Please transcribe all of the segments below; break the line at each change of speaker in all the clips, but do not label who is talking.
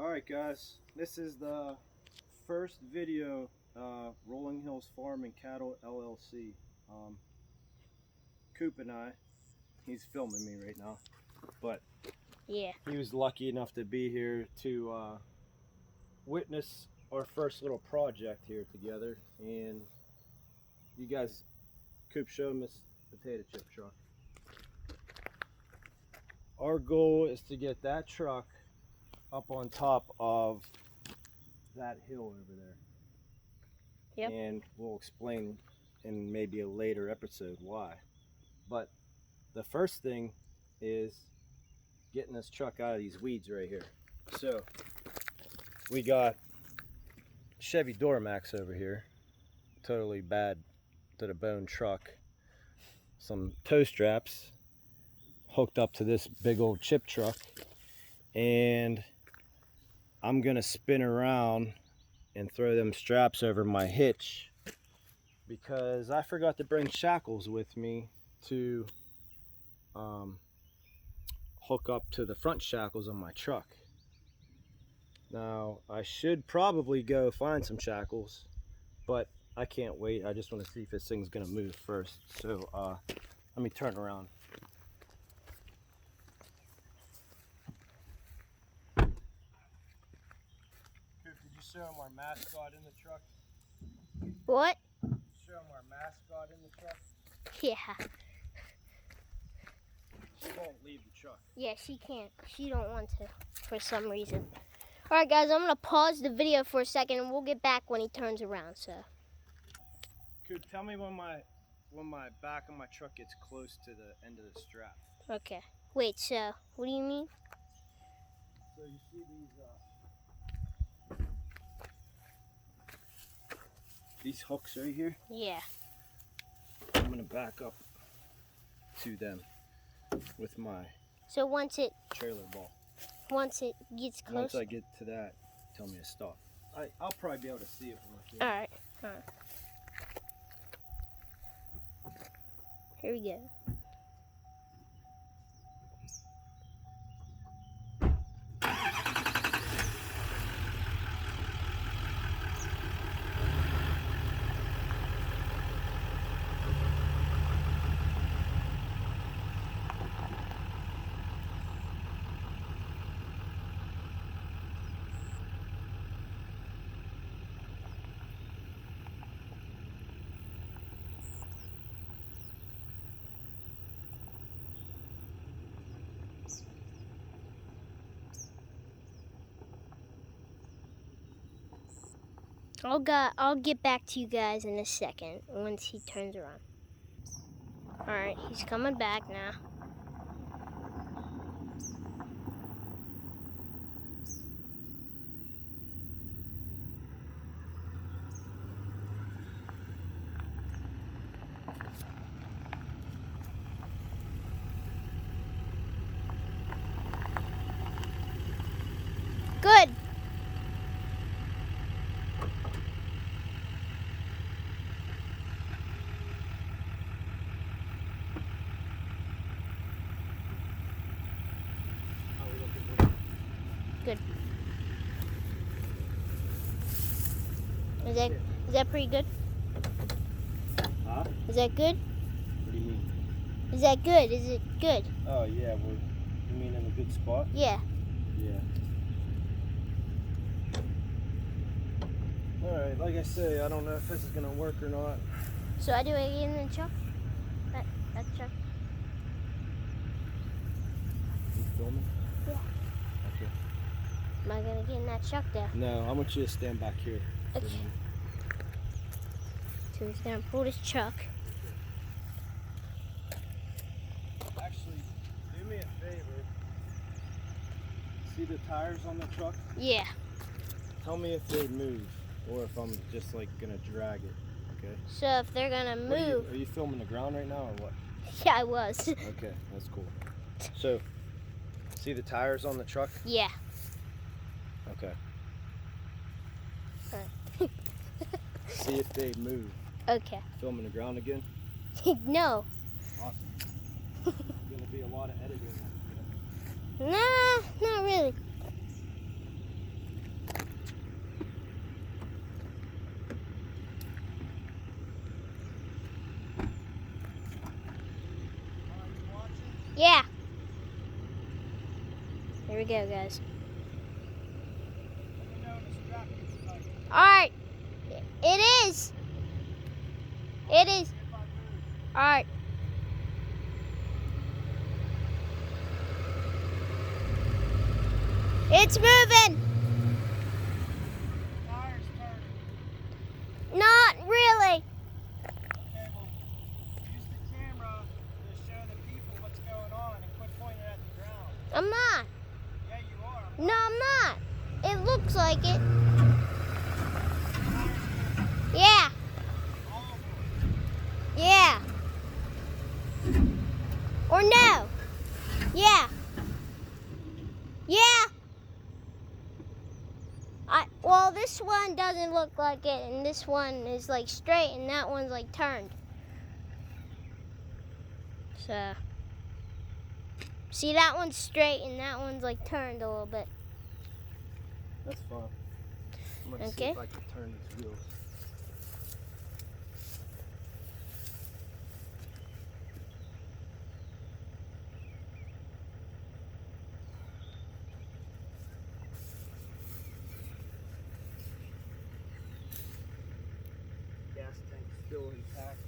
Alright guys, this is the first video, Rolling Hills Farm and Cattle LLC. Coop and I, he's filming me right now, but
yeah,
he was lucky enough to be here to witness our first little project here together. And you guys, Coop, show him this potato chip truck. Our goal is to get that truck up on top of that hill over there.
Yep.
And we'll explain in maybe a later episode why. But the first thing is getting this truck out of these weeds right here. So we got Chevy Duramax over here, totally bad to the bone truck. Some tow straps hooked up to this big old chip truck, and I'm gonna spin around and throw them straps over my hitch because I forgot to bring shackles with me to hook up to the front shackles on my truck. Now I should probably go find some shackles, but I can't wait. I just want to see if this thing's gonna move first. So let me turn around. Did you show him our mascot in the truck?
what?
Show him our mascot in the truck?
Yeah,
She won't leave the truck.
yeah, she can't. She don't want to for some reason. All right, guys, I'm gonna pause the video for a second, and we'll get back when he turns around. So,
Coop, tell me when my back of my truck gets close to the end of the strap.
okay. Wait. So, what do you mean?
So you see these hooks right here?
Yeah.
I'm gonna back up to them with my
So once it
trailer ball.
gets close.
Once I get to that, tell me to stop. I'll probably be able to see it from up here.
All right. All right. Here we go. I'll get back to you guys in a second once he turns around. All right, he's coming back now. Good. Good. Is that pretty good?
Huh?
Is that good?
What do you mean?
Is that good? Is it good?
Oh yeah, well, you mean in a good spot?
Yeah.
Yeah. Alright, like I say, I don't know if this is gonna work or not.
So I do it in the truck? That truck?
You filming?
Yeah.
Okay.
Am I gonna get in that truck there?
No, I want you to stand back here.
Okay. So he's gonna pull this truck.
Actually, do me a favor. See the tires on the truck?
Yeah.
Tell me if they move or if I'm just like gonna drag it. Okay.
So if they're gonna
What
move,
are you filming the ground right now or what?
yeah, I was.
Okay, that's cool. So, see the tires on the truck?
Yeah.
Okay.
Alright.
See if they move.
Okay.
Filming the ground again?
No.
Awesome. Gonna be a lot of editing.
Nah, not really. Yeah. Here we go, guys. Alright. It is. It is. Alright. It's moving.
Tires turning.
Not really.
Okay, well, use the camera to show the people what's going on and quit pointing at the ground.
I'm not.
Yeah, you are.
No, I'm not. It looks like it. Yeah.
All of them.
Yeah. Or no. Yeah. Yeah. Well, this one doesn't look like it, and this one is like straight, and that one's like turned. So, see, that one's straight, and that one's like turned a little bit.
That's fine. I'm gonna see
Okay.
if I can turn these wheels. Gas tank still intact.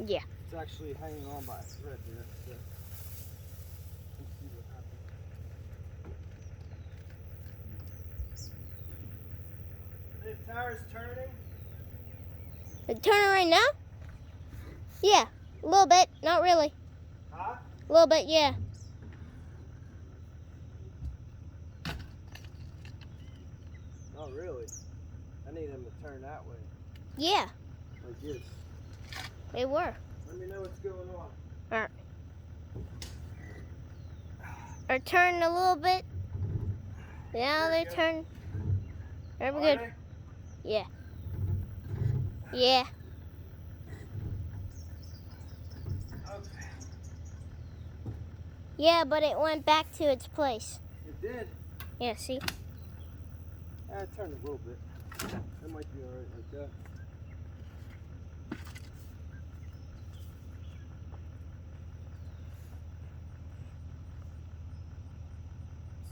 Yeah.
It's actually hanging on by a thread there. So let's see what happens. Are the tires turning?
They're turning right now? Yeah. A little bit. Not really.
Huh?
A little bit, yeah.
Not really. I need them to turn that way.
Yeah.
Like this.
They were.
Let me know what's going on.
They're turning a little bit. Now
There you
they're
go.
turning. Very
Are
good.
they?
Yeah. Yeah.
Okay.
Yeah, but it went back to its place.
It did.
Yeah, see?
I turned a little bit. That might be alright like that.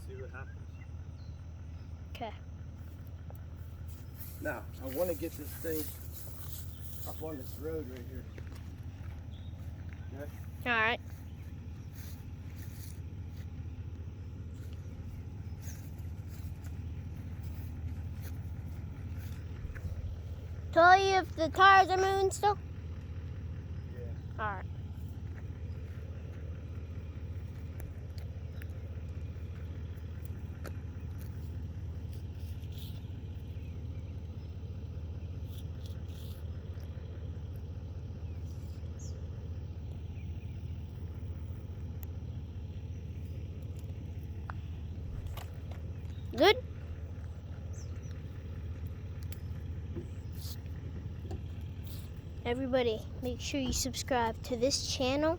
See what happens.
Okay.
Now, I want to get this thing up on this road right here.
All right. Tell you if the tires are moving still?
Yeah.
All right. Good? Everybody, make sure you subscribe to this channel,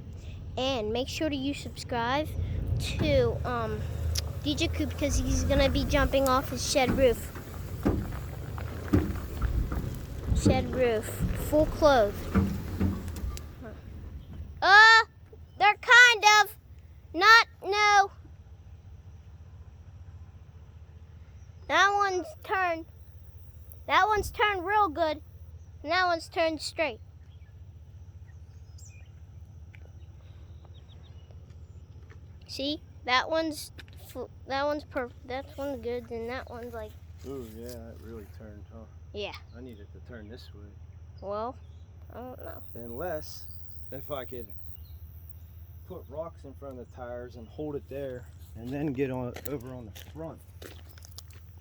and make sure you subscribe to DJ Coop, because he's gonna be jumping off his shed roof. Shed roof, full clothed. They're kind of, not, no. That one's turned. That one's turned real good. And that one's turned straight. See? That one's perfect. That one's good, and that one's like,
Ooh, yeah, it really turned, huh?
yeah.
I need it to turn this way.
Well, I don't know.
Unless, if I could put rocks in front of the tires and hold it there, and then get on over on the front.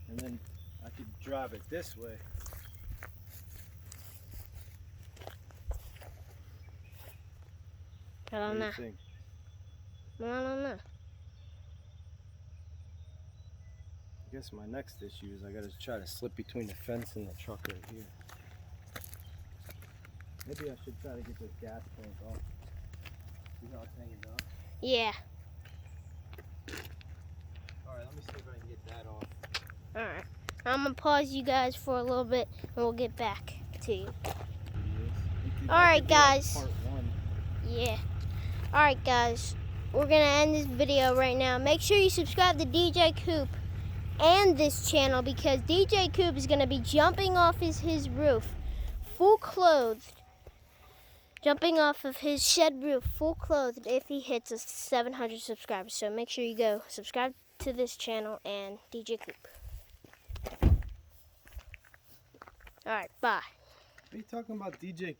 And then I could drive it this way.
I don't know.
What do you think?
I don't know.
I guess my next issue is I gotta try to slip between the fence and the truck right here. Maybe I should try to get this gas tank off. See how it's hanging down?
Yeah.
Alright, let me see if I can get that off.
All right. I'm gonna pause you guys for a little bit, and we'll get back to you.
All
right, guys.
Part one.
Yeah. All right, guys. we're gonna end this video right now. Make sure you subscribe to DJ Coop and this channel because DJ Coop is gonna be jumping off his roof, full clothed. Jumping off of his shed roof, full clothed, if he hits us 700 subscribers. So make sure you go subscribe to this channel and DJ Coop. All right, bye.
What are you talking about, DJ